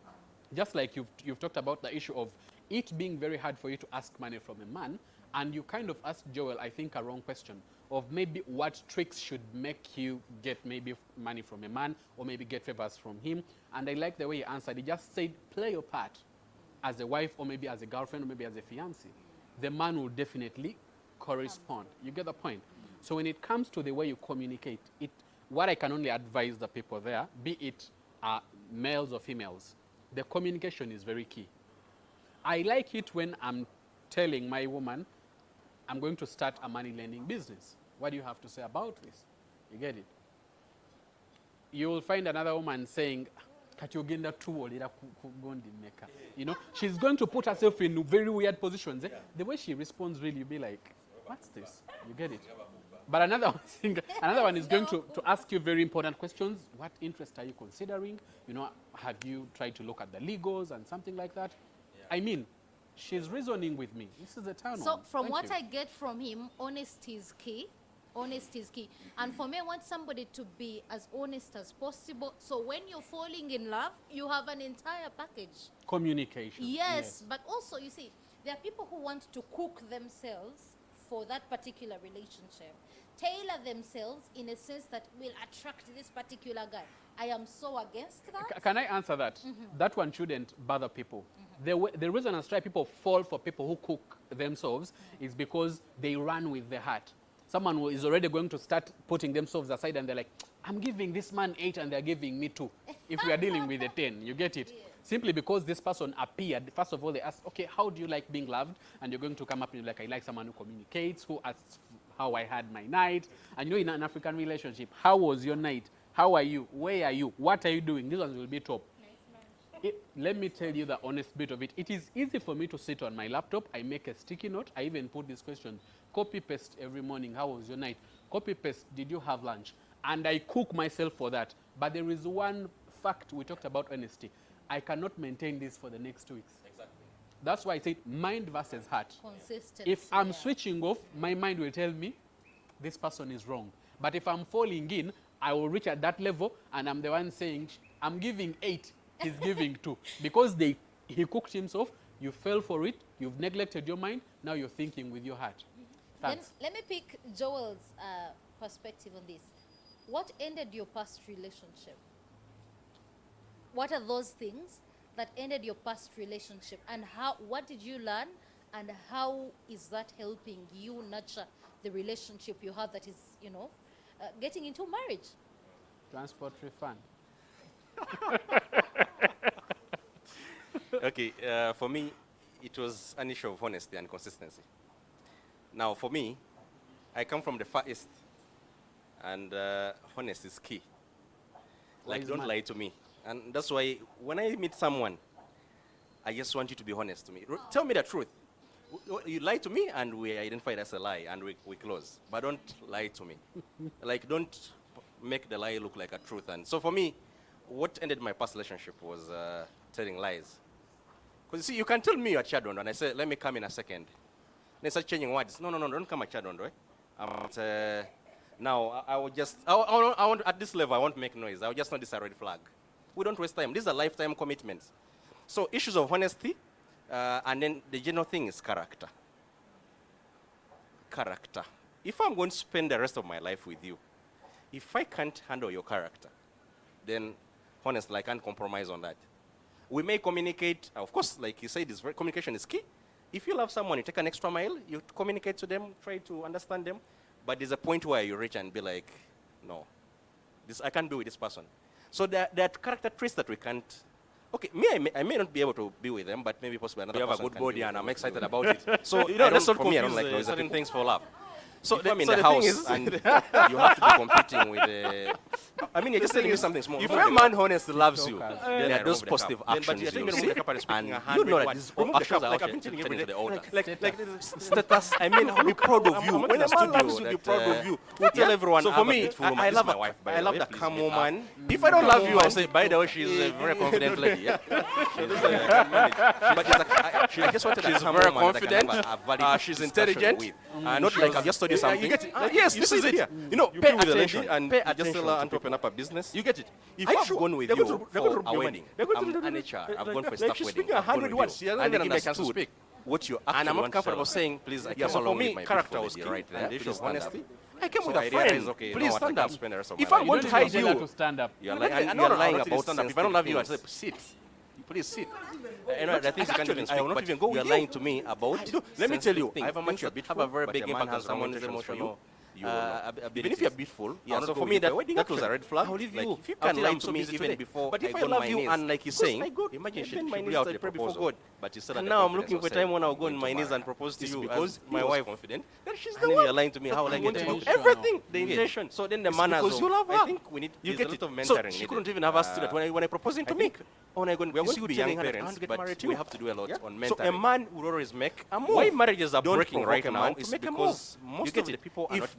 Just like you've talked about the issue of it being very hard for you to ask money from a man, and you kind of asked Joel, I think, a wrong question of maybe what tricks should make you get maybe money from a man or maybe get favors from him. And I like the way he answered. He just said, play your part as a wife or maybe as a girlfriend or maybe as a fiancé. The man will definitely correspond. You get the point? So when it comes to the way you communicate, what I can only advise the people there, be it males or females, the communication is very key. I like it when I'm telling my woman, I'm going to start a money lending business. What do you have to say about this? You get it? You will find another woman saying, she's going to put herself in very weird positions. The way she responds, really, you'll be like, what's this? You get it? But another one is going to ask you very important questions. What interest are you considering? You know, have you tried to look at the legals and something like that? Yeah. I mean, she's reasoning with me. This is a turn on. So from what I get from him, honesty is key. Honesty is key. And for me, I want somebody to be as honest as possible. So when you're falling in love, you have an entire package. Communication. Yes, but also, you see, there are people who want to cook themselves for that particular relationship, tailor themselves in a sense that will attract this particular guy. I am so against that. Can I answer that? That one shouldn't bother people. The reason I try people fall for people who cook themselves is because they run with the heart. Someone who is already going to start putting themselves aside and they're like, I'm giving this man 8 and they're giving me 2. If we are dealing with a 10, you get it? Yeah. Simply because this person appeared, first of all, they asked, okay, how do you like being loved? And you're going to come up and you're like, I like someone who communicates, who asks how I had my night. And you know, in an African relationship, how was your night? How are you? Where are you? What are you doing? These ones will be top. Let me tell you the honest bit of it. It is easy for me to sit on my laptop. I make a sticky note. I even put this question, copy paste every morning. How was your night? Copy paste, did you have lunch? And I cook myself for that. But there is one fact we talked about honesty. I cannot maintain this for the next 2 weeks. Exactly. That's why I said mind versus heart. Consistency. If I'm switching off, my mind will tell me this person is wrong. But if I'm falling in, I will reach at that level and I'm the one saying, I'm giving 8. He's giving 2. Because he cooked himself, you fell for it, you've neglected your mind, now you're thinking with your heart. Thanks. Let me pick Joel's perspective on this. What ended your past relationship? What are those things that ended your past relationship? And what did you learn? And how is that helping you nurture the relationship you have that is, you know, getting into marriage? Transport refund. Okay, for me, it was an issue of honesty and consistency. Now, for me, I come from the Far East, and honesty is key. Like, don't lie to me. And that's why when I meet someone, I just want you to be honest to me. Tell me the truth. You lie to me, and we identify it as a lie, and we close. But don't lie to me. Like, don't make the lie look like a truth. And so for me, what ended my past relationship was telling lies. Because you see, you can tell me you're Chadondo, and I say, let me come in a second. They start changing words. No, don't come at Chadondo. Now, I will just, I want, at this level, I won't make noise. I will just know this is a red flag. We don't waste time. These are lifetime commitments. So issues of honesty, and then the general thing is character. Character. If I'm going to spend the rest of my life with you, if I can't handle your character, then honestly, I can't compromise on that. We may communicate, of course, like you said, communication is key. If you love someone, you take an extra mile, you communicate to them, try to understand them, but there's a point where you reach and be like, no, I can't be with this person. So there are character traits that we can't. Okay, I may not be able to be with them, but maybe possibly another person. You have a good body, and I'm excited about it. So you know, that's not for me. I don't like certain things for love. So if I'm in the house and you have to be competing with the. I mean, you're just telling me something small. If a man honestly loves you, then there are those positive actions you see, and you know that these actions are actually turning to the altar. Like status. I mean, I'll be proud of you. When a man loves you, be proud of you. We tell everyone. So for me, I love the calm woman. If I don't love you, I'll say, by the way, she's a very confident lady. Yeah, she's very confident. She's intelligent. Not like I've just studied something. You get it? Yes, this is it. You know, pay attention and just tell her and open up a business. You get it? If I've gone with you for a wedding, I'm an HR. I've gone for a staff wedding. I've gone with you. And then give me a chance to speak what you actually want. And I'm not comfortable saying, please, I came along with my character was right there. And issue of honesty. I came with a friend. Okay, please stand up. If I'm going to hide you, you're lying about stand up. If I don't love you, I say, sit. Please sit. The things you can't even speak, I will not even go. You're lying to me about. Let me tell you, I have a very big impact on someone who's emotional. Even if you're beautiful, so for me that was a red flag. I'll leave you. If you can lie to me even before, but if I love you and like you're saying, imagine she should be out there before God. But you said and now I'm looking for a time when I'll go on my knees and propose to you because my wife confident that she's the one. You're lying to me. How will I get to know everything? The intention. So then the manners. Because you love her. I think we need. You get a lot of mentoring. So she couldn't even have a student when I proposing to me. We're going to be young parents, but we have to do a lot on mentoring. So a man will always make a move. Why marriages are breaking right now is because most of the people are not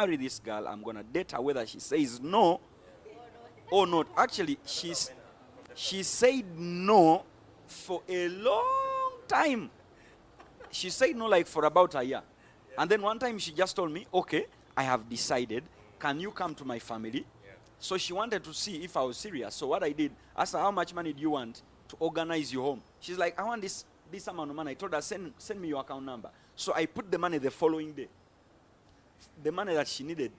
marry this girl, I'm gonna date her whether she says no or not. Actually, she said no for a long time. she said no like for about a year. And then one time she just told me, okay, I have decided, can you come to my family? So she wanted to see if I was serious. So what I did, I asked her, how much money do you want to organize your home? She's like, I want this amount of money. I told her, send me your account number. So I put the money the following day. The money that she needed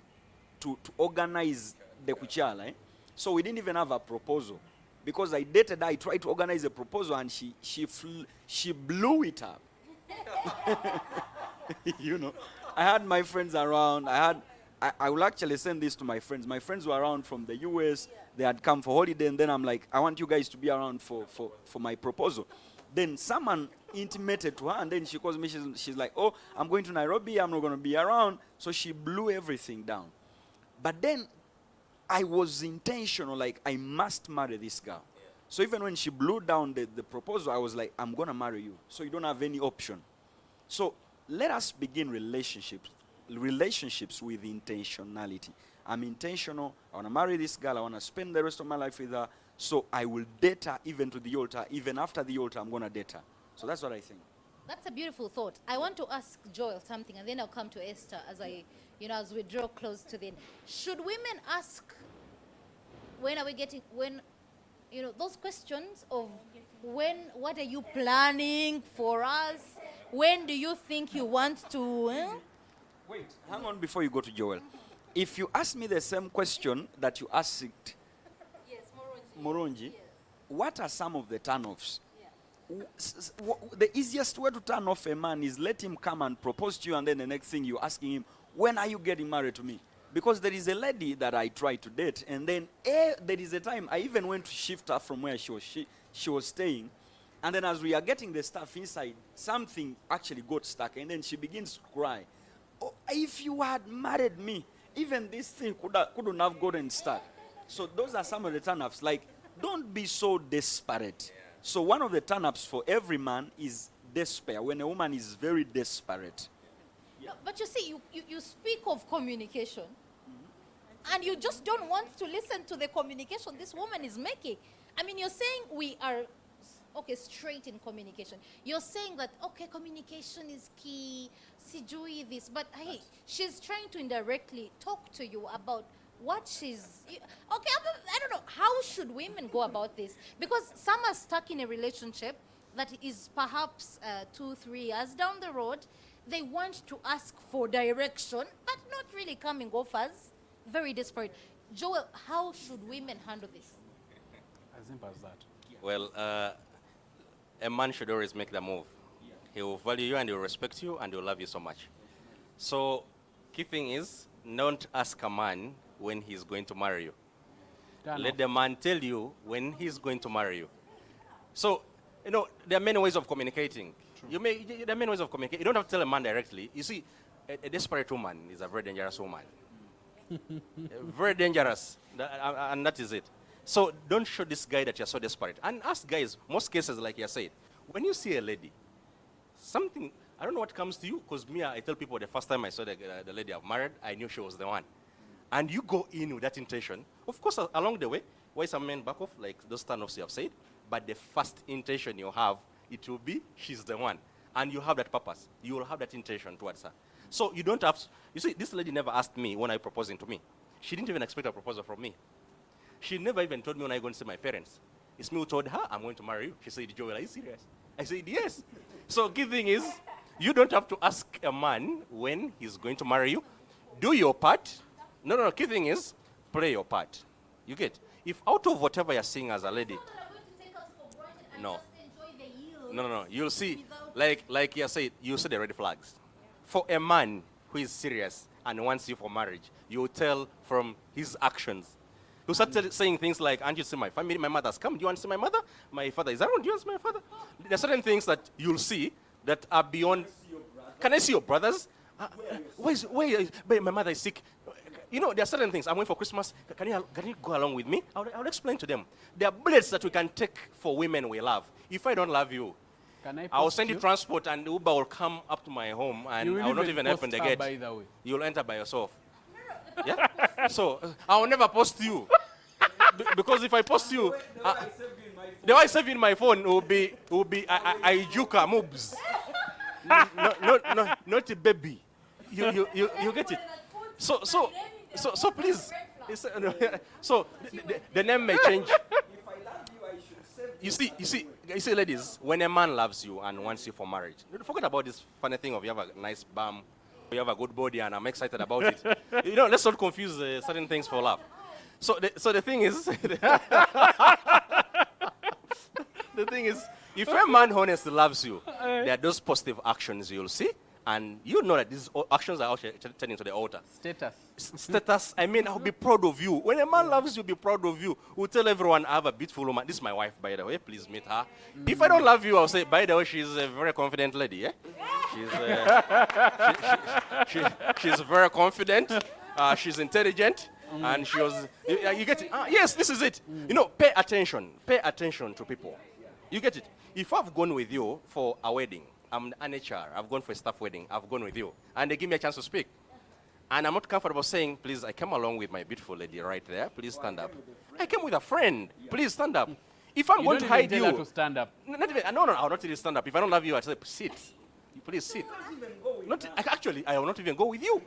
to organize the kuchala. So we didn't even have a proposal. Because I dated her, I tried to organize a proposal and she blew it up. You know, I had my friends around. I will actually send this to my friends. My friends were around from the US. They had come for holiday, and then I'm like, I want you guys to be around for my proposal. Then someone intimated to her, and then she calls me. She's like, oh, I'm going to Nairobi. I'm not going to be around. So she blew everything down. But then I was intentional, like, I must marry this girl. So even when she blew down the proposal, I was like, I'm going to marry you. So you don't have any option. So let us begin relationships with intentionality. I'm intentional. I want to marry this girl. I want to spend the rest of my life with her. So I will date her even to the altar. Even after the altar, I'm going to date her. So that's what I think. That's a beautiful thought. I want to ask Joel something, and then I'll come to Esther as we draw close to the end. Should women ask, those questions of what are you planning for us? When do you think you want to? Wait, hang on before you go to Joel. If you ask me the same question that you asked Moronji, what are some of the turn-offs? The easiest way to turn off a man is let him come and propose to you, and then the next thing you're asking him, when are you getting married to me? Because there is a lady that I tried to date, and then there is a time I even went to shift her from where she was staying, and then as we are getting the stuff inside, something actually got stuck, and then she begins to cry. Oh, if you had married me, even this thing couldn't have gotten stuck. So those are some of the turn-ups. Like, don't be so desperate. So one of the turn-ups for every man is despair, when a woman is very desperate. No, but you see, you speak of communication, and you just don't want to listen to the communication this woman is making. I mean, you're saying we are straight in communication. You're saying that communication is key. Sijui this, but hey, she's trying to indirectly talk to you about what she's. I don't know. How should women go about this? Because some are stuck in a relationship that is perhaps 2-3 years down the road. They want to ask for direction, but not really coming off as very desperate. Joel, how should women handle this? As simple as that. Well, a man should always make the move. He will value you and he will respect you and he will love you so much. So, key thing is, don't ask a man when he's going to marry you. Let the man tell you when he's going to marry you. So, there are many ways of communicating. There are many ways of communicating. You don't have to tell a man directly. You see, a desperate woman is a very dangerous woman. Very dangerous. And that is it. So don't show this guy that you're so desperate. And ask guys, most cases, like you said, when you see a lady, something, I don't know what comes to you, because I tell people the first time I saw the lady I've married, I knew she was the one. And you go in with that intention. Of course, along the way, why some men back off, like those standoffs you have said, but the first intention you have, it will be, she's the one. And you have that purpose. You will have that intention towards her. So you don't have, you see, this lady never asked me when I proposing to me. She didn't even expect a proposal from me. She never even told me when I go and see my parents. It's me who told her, I'm going to marry you. She said, Joel, are you serious? I said, yes. So key thing is, you don't have to ask a man when he's going to marry you. Do your part. No. Key thing is, play your part. You get? If out of whatever you're seeing as a lady, no. You'll see, like you said, you see the red flags. For a man who is serious and wants you for marriage, you'll tell from his actions. You start saying things like, aren't you see my family? My mother's come. Do you want to see my mother? My father is around. Do you want to see my father? There are certain things that you'll see that are beyond. Can I see your brothers? My mother is sick. There are certain things. I'm going for Christmas. Can you go along with me? I'll explain to them. There are bullets that we can take for women we love. If I don't love you, I'll send you transport and Uber will come up to my home and I will not even open the gate. By the way. You'll enter by yourself. Yeah? So, I will never post you. Because if I post you, the way I save in my phone will be Ijuka moves. not a baby. You get it. So please. So the name may change. You see, ladies, when a man loves you and wants you for marriage, forget about this funny thing of you have a nice bum, you have a good body, and I'm excited about it. Let's not confuse certain things for love. So the thing is, the thing is, if a man honestly loves you, there are those positive actions you'll see, and you know that these actions are actually turning to the altar. Status, I mean, I'll be proud of you. When a man loves you, be proud of you. We'll tell everyone, I have a beautiful woman. This is my wife, by the way. Please meet her. If I don't love you, I'll say, by the way, she's a very confident lady. Eh? She's very confident. She's intelligent. And she was, you get it? Yes, this is it. Pay attention. Pay attention to people. You get it? If I've gone with you for a wedding, I'm an HR, I've gone for a staff wedding, I've gone with you, and they give me a chance to speak. And I'm not comfortable saying, please, I came along with my beautiful lady right there, please stand up. I came with a friend, please stand up. If I'm going to hide you, to stand up. Not even, no, I'll not really stand up. If I don't love you, I say, sit. Please sit. Actually, I will not even go with you.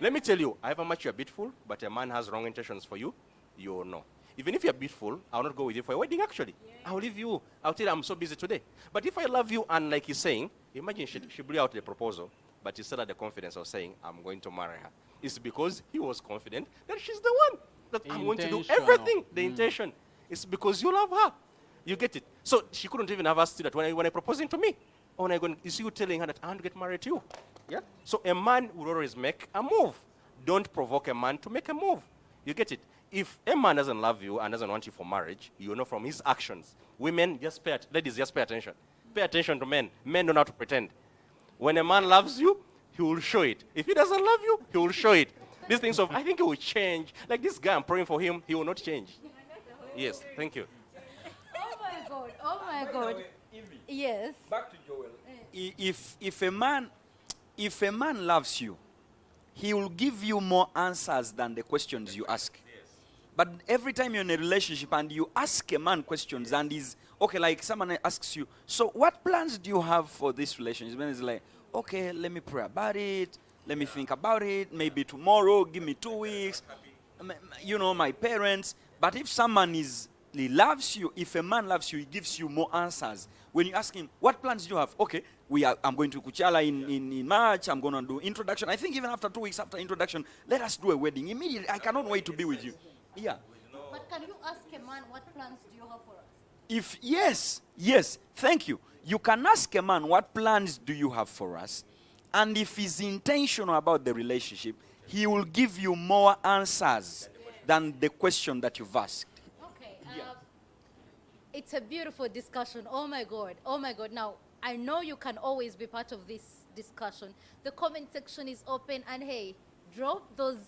Let me tell you, however much you're beautiful, but a man has wrong intentions for you, you'll know. Even if you're beautiful, I'll not go with you for a wedding, actually. I'll leave you. I'll tell you I'm so busy today. But if I love you, and like he's saying, imagine she blew out the proposal, but he still had the confidence of saying, I'm going to marry her. It's because he was confident that she's the one, that I'm going to do everything. The intention. It's because you love her. You get it? So she couldn't even have asked you that when I proposing to me. Or is you telling her that I want to get married to you? Yeah? So a man will always make a move. Don't provoke a man to make a move. You get it? If a man doesn't love you and doesn't want you for marriage, you know from his actions. Women, ladies, just pay attention. Pay attention to men. Men don't know how to pretend. When a man loves you, he will show it. If he doesn't love you, he will show it. These things I think he will change. Like this guy, I'm praying for him, he will not change. Yes, thank you. Oh my God. Oh my God. Yes. Back to Joel. If a man loves you, he will give you more answers than the questions you ask. But every time you're in a relationship and you ask a man questions and he's, okay, like someone asks you, so what plans do you have for this relationship? And it's like, okay, let me pray about it. Let me think about it. Maybe tomorrow, give me 2 weeks. My parents. But if he loves you, if a man loves you, he gives you more answers. When you ask him, what plans do you have? Okay, I'm going to Kuchala in March. I'm going to do introduction. I think even after 2 weeks after introduction, let us do a wedding. Immediately, I cannot wait to be with you. Yeah. But can you ask a man, what plans do you have for us? Yes, thank you. You can ask a man, what plans do you have for us? And if he's intentional about the relationship, he will give you more answers than the question that you've asked. Okay. It's a beautiful discussion. Oh my God. Oh my God. Now, I know you can always be part of this discussion. The comment section is open, and hey, drop those.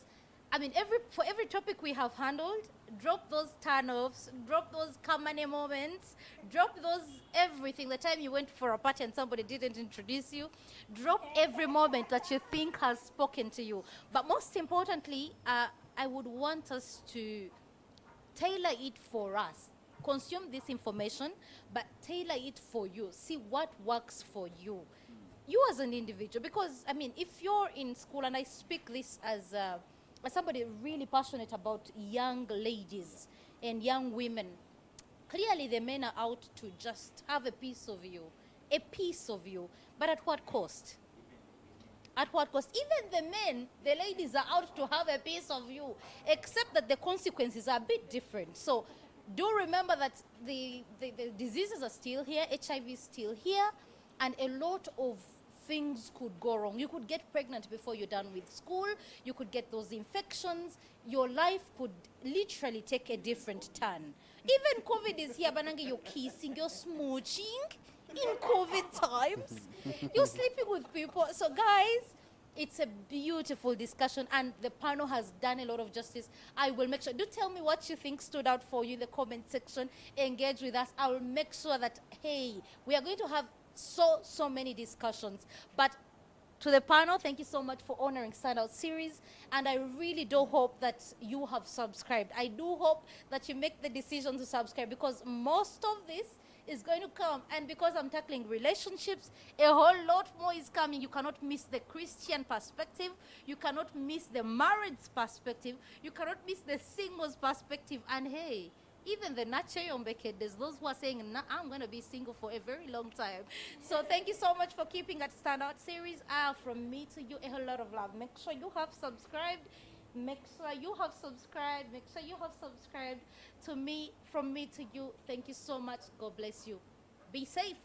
For every topic we have handled, drop those turn-offs, drop those kamane moments, drop those everything. The time you went for a party and somebody didn't introduce you, drop every moment that you think has spoken to you. But most importantly, I would want us to tailor it for us. Consume this information, but tailor it for you. See what works for you. You as an individual, because, if you're in school, and I speak this as somebody really passionate about young ladies and young women, clearly the men are out to just have a piece of you, but at what cost? At what cost? Even the men, the ladies are out to have a piece of you, except that the consequences are a bit different. So do remember that the diseases are still here, HIV is still here, and a lot of things could go wrong. You could get pregnant before you're done with school. You could get those infections. Your life could literally take a different turn. Even COVID is here, Banange, you're kissing, you're smooching in COVID times. You're sleeping with people. So guys, it's a beautiful discussion, and the panel has done a lot of justice. I will make sure. Do tell me what you think stood out for you in the comment section. Engage with us. I will make sure that, hey, we are going to have so many discussions. But to the panel, thank you so much for honoring Standout Series, and I really do hope that you have subscribed. I do hope that you make the decision to subscribe, because most of this is going to come. And because I'm tackling relationships, a whole lot more is coming. You cannot miss the Christian perspective. You cannot miss the married perspective. You cannot miss the singles perspective. And hey, even the Nachayombe, there's those who are saying, nah, I'm going to be single for a very long time. So thank you so much for keeping that standout series. From me to you, a whole lot of love. Make sure you have subscribed. Make sure you have subscribed. Make sure you have subscribed to me. From me to you, thank you so much. God bless you. Be safe.